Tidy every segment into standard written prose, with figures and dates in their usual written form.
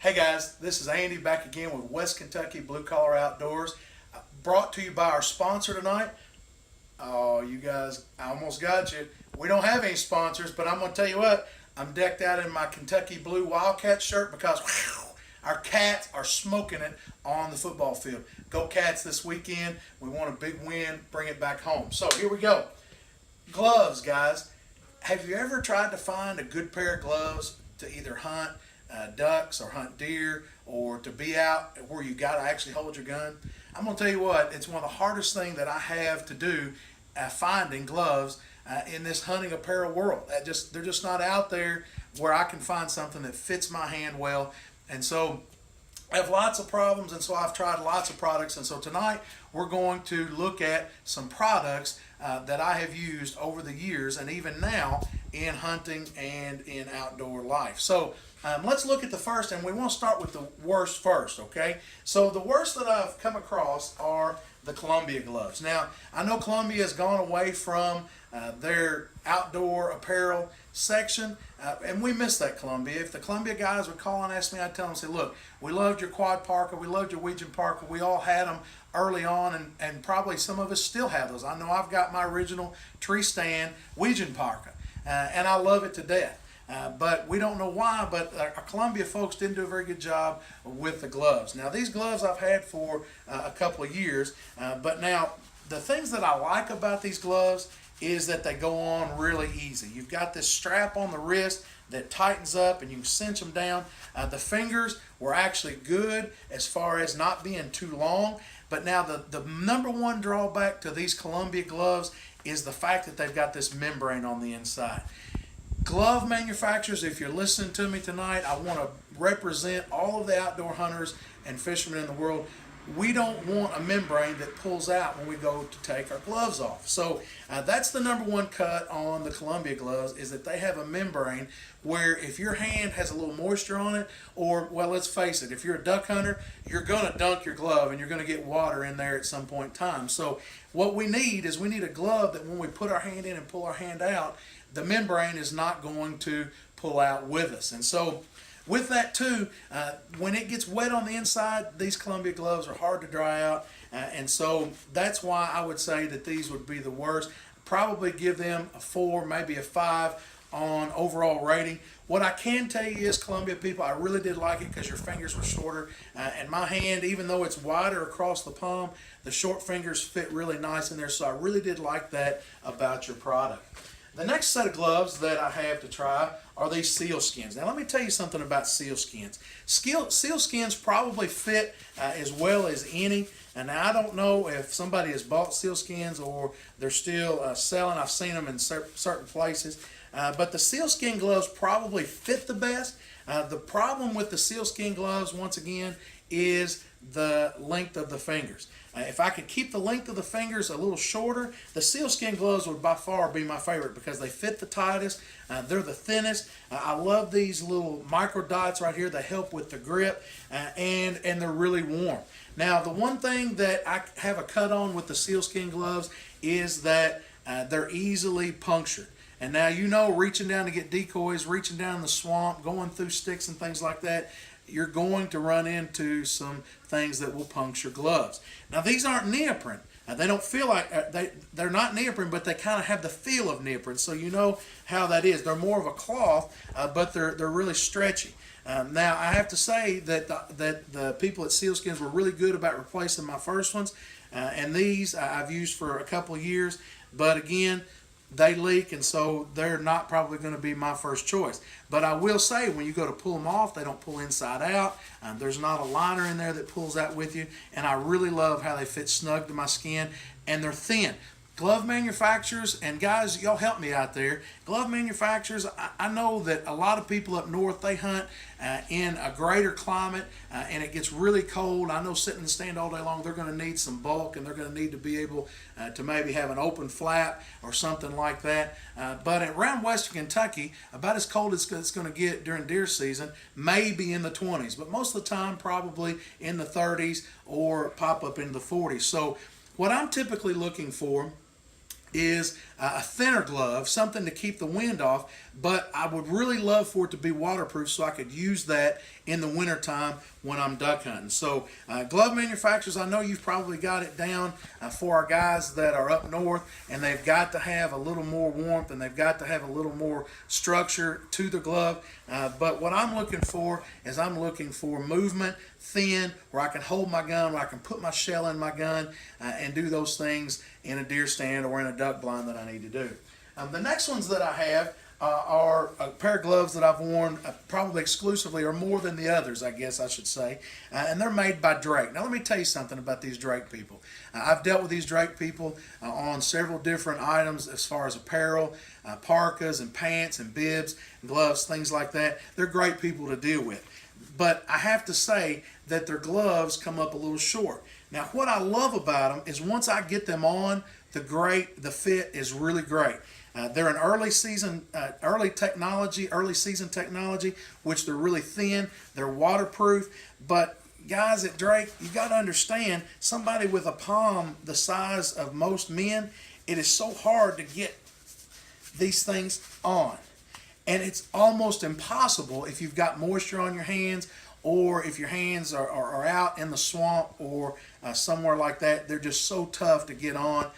Hey guys, this is Andy back again with West Kentucky Blue Collar Outdoors, brought to you by our sponsor tonight. Oh, you guys, I almost got you. We don't have any sponsors, but I'm going to tell you what, I'm decked out in my Kentucky Blue Wildcat shirt because our Cats are smoking it on the football field. Go Cats this weekend. We want a big win, bring it back home. So here we go. Gloves, guys. Have you ever tried to find a good pair of gloves to either hunt ducks or hunt deer, or to be out where you got to actually hold your gun? I'm going to tell you what, it's one of the hardest things that I have to do, finding gloves in this hunting apparel world. They're just not out there where I can find something that fits my hand well. And so I have lots of problems, and so I've tried lots of products. And so tonight we're going to look at some products that I have used over the years and even now in hunting and in outdoor life. So let's look at the first, and we want to start with the worst first, okay? So the worst that I've come across are the Columbia gloves. Now, I know Columbia has gone away from their outdoor apparel section, and we miss that Columbia. If the Columbia guys would call and ask me, I'd tell them, say, look, we loved your quad parka, we loved your Ouija parka, we all had them early on, and probably some of us still have those. I know I've got my original tree stand Ouija parka, and I love it to death. But we don't know why, but our Columbia folks didn't do a very good job with the gloves. Now, these gloves I've had for a couple of years, but now the things that I like about these gloves is that they go on really easy. You've got this strap on the wrist that tightens up and you can cinch them down. The fingers were actually good as far as not being too long, but now the number one drawback to these Columbia gloves is the fact that they've got this membrane on the inside. Glove manufacturers, if you're listening to me tonight, I want to represent all of the outdoor hunters and fishermen in the world. We don't want a membrane that pulls out when we go to take our gloves off. So that's the number one cut on the Columbia gloves, is that they have a membrane where if your hand has a little moisture on it, or, well, let's face it, if you're a duck hunter, you're going to dunk your glove and you're going to get water in there at some point in time. So what we need is we need a glove that when we put our hand in and pull our hand out, the membrane is not going to pull out with us. And so with that too, when it gets wet on the inside, these Columbia gloves are hard to dry out, and so that's why I would say that these would be the worst. Probably give them a 4, maybe a 5 on overall rating. What I can tell you is, Columbia people, I really did like it because your fingers were shorter, and my hand, even though it's wider across the palm, the short fingers fit really nice in there, so I really did like that about your product. The next set of gloves that I have to try are these sealskins. Now let me tell you something about sealskins. Sealskins probably fit as well as any. And now I don't know if somebody has bought sealskins or they're still selling. I've seen them in certain places. But the sealskin gloves probably fit the best. The problem with the sealskin gloves, once again, is the length of the fingers. If I could keep the length of the fingers a little shorter, the sealskin gloves would by far be my favorite because they fit the tightest, they're the thinnest. I love these little micro dots right here. They help with the grip, and they're really warm. Now, the one thing that I have a cut on with the sealskin gloves is that they're easily punctured. And now, you know, reaching down to get decoys, reaching down in the swamp, going through sticks and things like that, you're going to run into some things that will puncture gloves. Now, these aren't neoprene. They don't feel like, they're not neoprene, but they kind of have the feel of neoprene, so you know how that is. They're more of a cloth, but they're really stretchy. Now, I have to say that the people at Sealskins were really good about replacing my first ones, and these I've used for a couple of years, but again, they leak, and so they're not probably going to be my first choice. But I will say, when you go to pull them off, they don't pull inside out. There's not a liner in there that pulls out with you, and I really love how they fit snug to my skin, and they're thin. Glove manufacturers, and guys, y'all help me out there. Glove manufacturers, I know that a lot of people up north, they hunt in a greater climate, and it gets really cold. I know sitting in the stand all day long, they're going to need some bulk, and they're going to need to be able to maybe have an open flap or something like that. But around western Kentucky, about as cold as it's going to get during deer season, maybe in the 20s, but most of the time probably in the 30s or pop up into the 40s. So what I'm typically looking for is a thinner glove, something to keep the wind off, but I would really love for it to be waterproof so I could use that in the wintertime when I'm duck hunting. So glove manufacturers, I know you've probably got it down for our guys that are up north, and they've got to have a little more warmth and they've got to have a little more structure to the glove. But what I'm looking for is I'm looking for movement, thin, where I can hold my gun, where I can put my shell in my gun and do those things in a deer stand or in a duck blind that I need to do. The next ones that I have are a pair of gloves that I've worn probably exclusively, or more than the others, I guess I should say, and they're made by Drake. Now let me tell you something about these Drake people. I've dealt with these Drake people on several different items as far as apparel, parkas and pants and bibs, and gloves, things like that. They're great people to deal with. But I have to say that their gloves come up a little short. Now what I love about them is once I get them on, the fit is really great. They're an early season technology, which they're really thin. They're waterproof. But guys at Drake, you got to understand, somebody with a palm the size of most men, it is so hard to get these things on. And it's almost impossible if you've got moisture on your hands, or if your hands are out in the swamp or somewhere like that. They're just so tough to get on.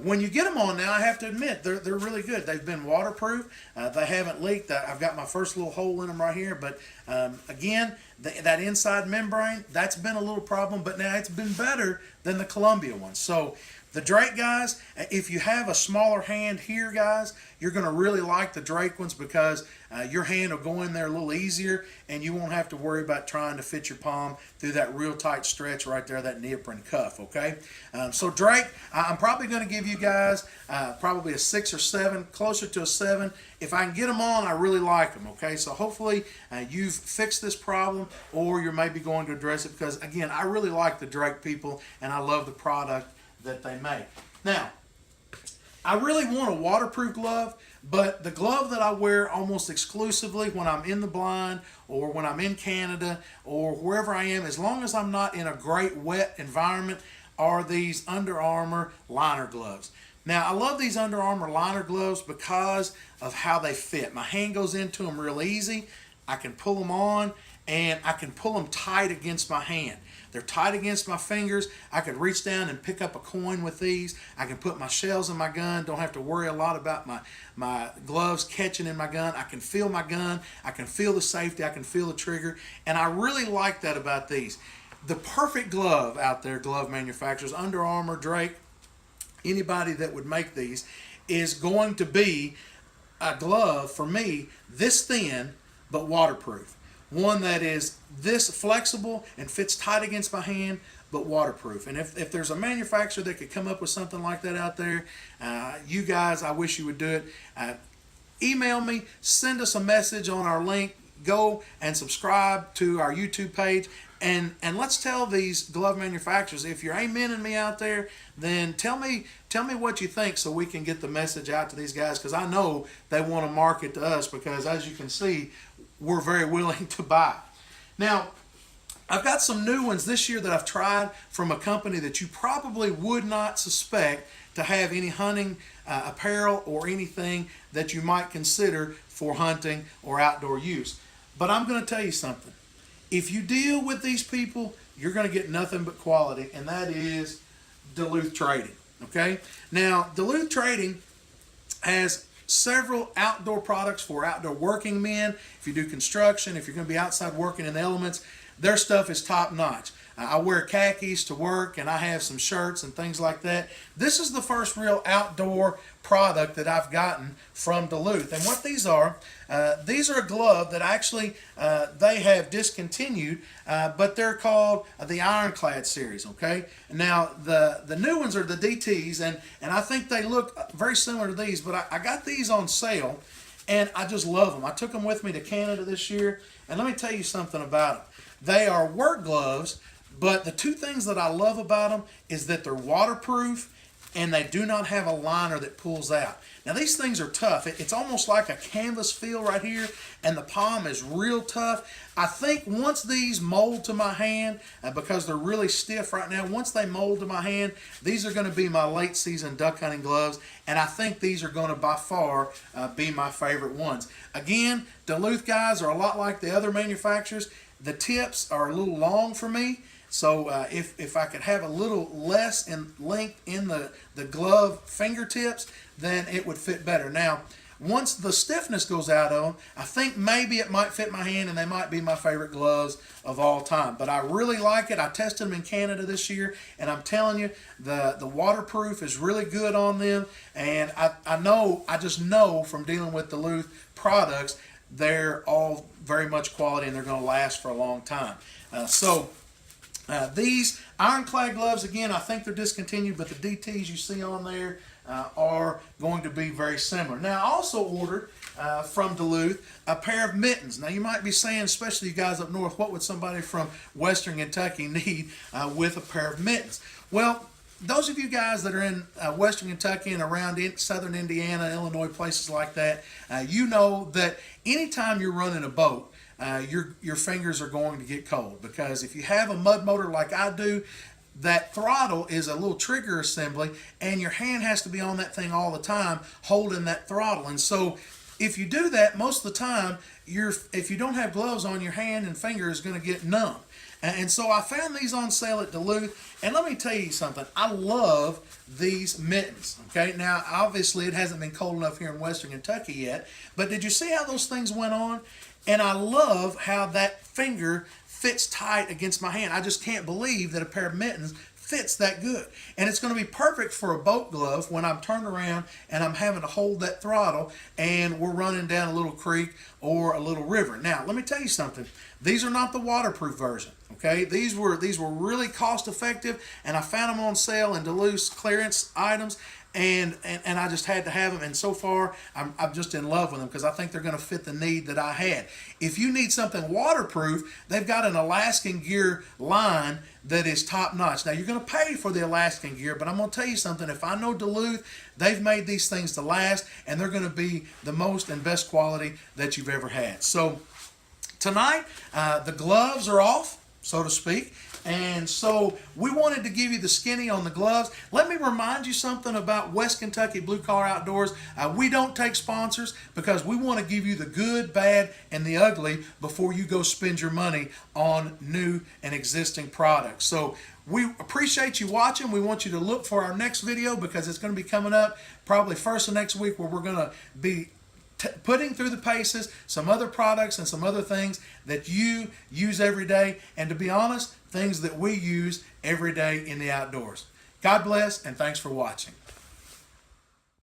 When you get them on now, I have to admit, they're really good. They've been waterproof. They haven't leaked. I've got my first little hole in them right here. But again, that inside membrane, that's been a little problem. But now it's been better than the Columbia ones. So the Drake guys, if you have a smaller hand here, guys, you're going to really like the Drake ones because your hand will go in there a little easier and you won't have to worry about trying to fit your palm through that real tight stretch right there, that neoprene cuff, okay? So Drake, I'm probably going to give you guys probably a 6 or 7, closer to a 7. If I can get them on, I really like them, okay? So hopefully you've fixed this problem, or you're maybe going to address it because, again, I really like the Drake people and I love the product that they make. Now, I really want a waterproof glove, but the glove that I wear almost exclusively when I'm in the blind or when I'm in Canada or wherever I am, as long as I'm not in a great wet environment, are these Under Armour liner gloves. Now, I love these Under Armour liner gloves because of how they fit. My hand goes into them real easy. I can pull them on and I can pull them tight against my hand. They're tight against my fingers. I could reach down and pick up a coin with these. I can put my shells in my gun. Don't have to worry a lot about my gloves catching in my gun. I can feel my gun. I can feel the safety. I can feel the trigger. And I really like that about these. The perfect glove out there, glove manufacturers, Under Armour, Drake, anybody that would make these, is going to be a glove, for me, this thin but waterproof. One that is this flexible and fits tight against my hand, but waterproof. And if there's a manufacturer that could come up with something like that out there, you guys, I wish you would do it. Email me, send us a message on our link, go and subscribe to our YouTube page, and let's tell these glove manufacturers, if you're amening me out there, then tell me what you think so we can get the message out to these guys, because I know they want to market to us, because as you can see, we're very willing to buy. Now, I've got some new ones this year that I've tried from a company that you probably would not suspect to have any hunting apparel or anything that you might consider for hunting or outdoor use. But I'm going to tell you something. If you deal with these people, you're going to get nothing but quality, and that is Duluth Trading. Okay? Now, Duluth Trading has several outdoor products for outdoor working men. If you do construction, if you're going to be outside working in the elements, their stuff is top notch. I wear khakis to work, and I have some shirts and things like that. This is the first real outdoor product that I've gotten from Duluth. And what these are a glove that actually they have discontinued, but they're called the Ironclad series, okay? Now, the new ones are the DTs, and I think they look very similar to these, but I got these on sale, and I just love them. I took them with me to Canada this year, and let me tell you something about them. They are work gloves, but the two things that I love about them is that they're waterproof and they do not have a liner that pulls out. Now these things are tough. It's almost like a canvas feel right here, and the palm is real tough. I think once these mold to my hand, because they're really stiff right now, once they mold to my hand, these are going to be my late season duck hunting gloves, and I think these are going to by far be my favorite ones. Again, Duluth guys are a lot like the other manufacturers. The tips are a little long for me. So if I could have a little less in length in the glove fingertips, then it would fit better. Now, once the stiffness goes out of them, I think maybe it might fit my hand and they might be my favorite gloves of all time. But I really like it. I tested them in Canada this year, and I'm telling you, the waterproof is really good on them. And I just know from dealing with Duluth products, they're all very much quality and they're going to last for a long time. These ironclad gloves, again, I think they're discontinued, but the DTs you see on there are going to be very similar. Now, I also ordered from Duluth a pair of mittens. Now, you might be saying, especially you guys up north, what would somebody from Western Kentucky need with a pair of mittens? Well, those of you guys that are in Western Kentucky and around southern Indiana, Illinois, places like that, you know that anytime you're running a boat, your fingers are going to get cold, because if you have a mud motor like I do, that throttle is a little trigger assembly, and your hand has to be on that thing all the time holding that throttle. And so if you do that, most of the time, if you don't have gloves on, your hand and finger is going to get numb. And so I found these on sale at Duluth, and let me tell you something. I love these mittens. Okay, now obviously it hasn't been cold enough here in Western Kentucky yet, but did you see how those things went on? And I love how that finger fits tight against my hand. I just can't believe that a pair of mittens fits that good. And it's going to be perfect for a boat glove when I'm turned around and I'm having to hold that throttle and we're running down a little creek or a little river. Now, let me tell you something. These are not the waterproof version. Okay, these were really cost effective, and I found them on sale in Duluth's clearance items. And I just had to have them, and so far I'm just in love with them, because I think they're going to fit the need that I had. If you need something waterproof, they've got an Alaskan gear line that is top notch. Now, you're going to pay for the Alaskan gear, but I'm going to tell you something. If I know Duluth, they've made these things to last, and they're going to be the most and best quality that you've ever had. So tonight, the gloves are off, so to speak. And so we wanted to give you the skinny on the gloves. Let me remind you something about West Kentucky Blue Collar Outdoors. We don't take sponsors, because we want to give you the good, bad, and the ugly before you go spend your money on new and existing products. So we appreciate you watching. We want you to look for our next video, because it's going to be coming up probably first of next week, where we're going to be putting through the paces some other products and some other things that you use every day, and to be honest, things that we use every day in the outdoors. God bless, and thanks for watching.